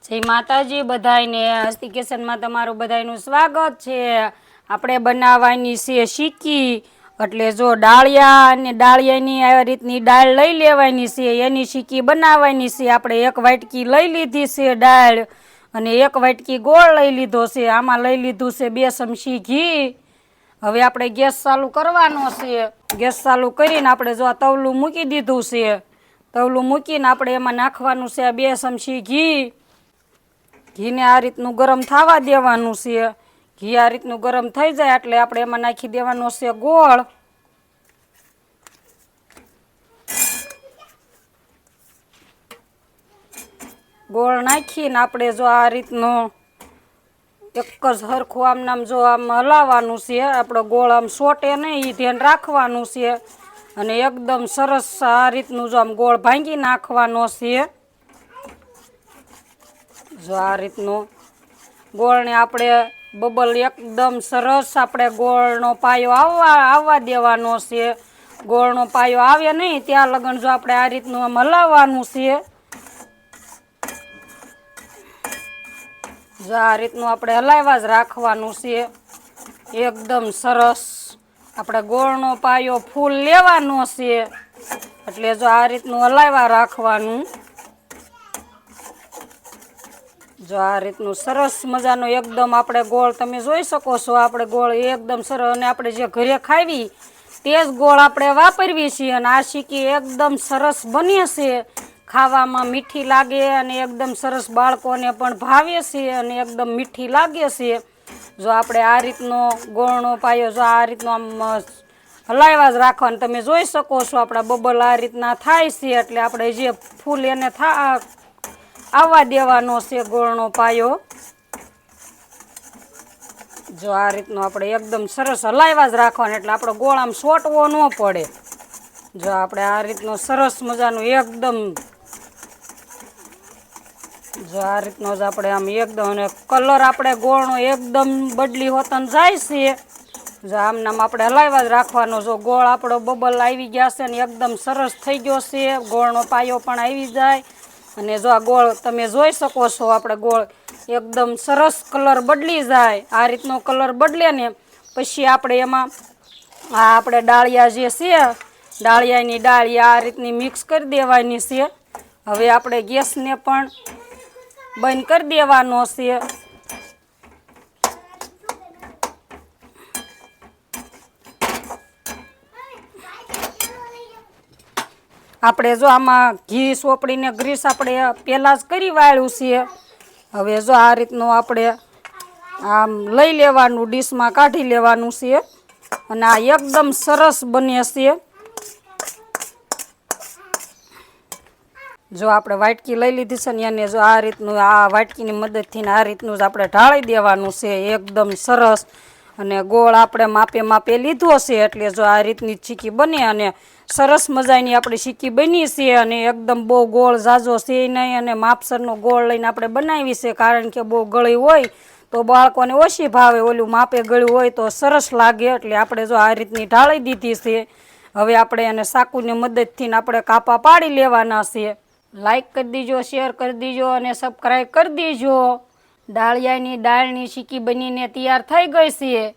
જય માતાજી બધાયને હસ્તી કિચનમાં તમારું બધાયનું સ્વાગત છે। આપણે બનાવવાની છે શીકી, એટલે જો ડાળિયા અને ડાળિયાની આ રીતની દાળ લઈ લેવાની છે, એની શીકી બનાવવાની છે। આપણે એક વાટકી લઈ લીધી છે દાળ અને એક વાટકી ગોળ લઈ લીધો છે। આમાં લઈ લીધું છે 2 ચમચી ઘી। હવે આપણે ગેસ ચાલુ કરવાનો છે। ગેસ ચાલુ કરીને આપણે જો તવલું મૂકી દીધું છે। તવલું મૂકીને આપણે એમાં નાખવાનું છે 2 ચમચી ઘી। ઘીને આ રીતનું ગરમ થવા દેવાનું છે। ઘી આ રીતનું ગરમ થઈ જાય એટલે આપણે એમાં નાખી દેવાનો છે ગોળ। ગોળ નાખીને આપણે જો આ રીતનું એક જ સરખું આમ નામ જો આમ હલાવવાનું છે। આપણો ગોળ આમ સોટે નહીં એ ધ્યાન રાખવાનું છે અને એકદમ સરસ આ રીતનું જો આમ ગોળ ભાંગી નાખવાનો છે। જો આ રીતનું ગોળને આપણે બબલ એકદમ સરસ આપણે ગોળનો પાયો આવવા દેવાનો છે। ગોળનો પાયો આવે નહીં ત્યાં લગન જો આપણે આ રીતનું આમ હલાવવાનું છે। જો આ રીતનું આપણે હલાવ્યા જ રાખવાનું છે। એકદમ સરસ આપણે ગોળનો પાયો ફૂલ લેવાનો છે, એટલે જો આ રીતનું હલાવ્યા રાખવાનું। જો આ રીતનું સરસ મજાનો એકદમ આપણે ગોળ તમે જોઈ શકો છો। આપણે ગોળ એકદમ સરસ અને આપણે જે ઘરે ખાવી તે જ ગોળ આપણે વાપરવી છીએ અને આ શીકી એકદમ સરસ બને છે। ખાવામાં મીઠી લાગે અને એકદમ સરસ બાળકોને પણ ભાવે છે અને એકદમ મીઠી લાગે છે। જો આપણે આ રીતનો ગોળનો પાયો જો આ રીતનો આમ હલાવ્યા જ રાખવાનું। તમે જોઈ શકો છો આપણા બબલ આ રીતના થાય છે, એટલે આપણે જે ફૂલ એને આવવા દેવાનો છે ગોળનો પાયો। જો આ રીતનો આપણે એકદમ સરસ હલાવ્યા જ રાખવાનો, એટલે આપણો ગોળ આમ સોટવો ન પડે। જો આપણે આ રીતનો સરસ મજાનું એકદમ જો આ રીતનો જ આપણે આમ એકદમ અને કલર આપણે ગોળનો એકદમ બદલી હોતન જાય છે। જો આમ નામ આપણે હલાવ્યા જ રાખવાનો। જો ગોળ આપણો બબલ આવી ગયા છે ને એકદમ સરસ થઈ ગયો છે। ગોળનો પાયો પણ આવી જાય અને જો આ ગોળ તમે જોઈ શકો છો આપણે ગોળ એકદમ સરસ કલર બદલી જાય। આ રીતનો કલર બદલે ને પછી આપણે એમાં આ આપણે ડાળિયા જે છે ડાળિયાની ડાળિયા આ રીતની મિક્સ કરી દેવાની છે। હવે આપણે ગેસને પણ બંધ કરી દેવાનો છે। આપણે જો આમાં ઘી સોપડીને ગ્રીસ આપણે પહેલાં જ કરી વાળ્યું છે। હવે જો આ રીતનું આપણે આમ લઈ લેવાનું, ડીશમાં કાઢી લેવાનું છે અને આ એકદમ સરસ બને છે। જો આપણે વાટકી લઈ લીધી છે ને એને જો આ રીતનું આ વાટકીની મદદથી આ રીતનું જ આપણે ઢાળી દેવાનું છે એકદમ સરસ। અને ગોળ આપણે માપે લીધો છે, એટલે જો આ રીતની શીકી બને અને સરસ મજાની આપણી શીકી બની છે અને એકદમ બહુ ગોળ ઝાઝો છે નહીં અને માપસરનો ગોળ લઈને આપણે બનાવી છે, કારણ કે બહુ ગળી હોય તો બાળકોને ઓછી ભાવે, ઓલું માપે ગળ્યું હોય તો સરસ લાગે। એટલે આપણે જો આ રીતની ઢાળી દીધી છે। હવે આપણે એને ચાકુની મદદથી આપણે કાપા પાડી લેવાના છે। લાઈક કરી દીજો, શેર કરી દીજો અને સબસ્ક્રાઈબ કરી દીજો। ડાળિયાની દાળની શીકી બનીને તૈયાર થઈ ગઈ છે।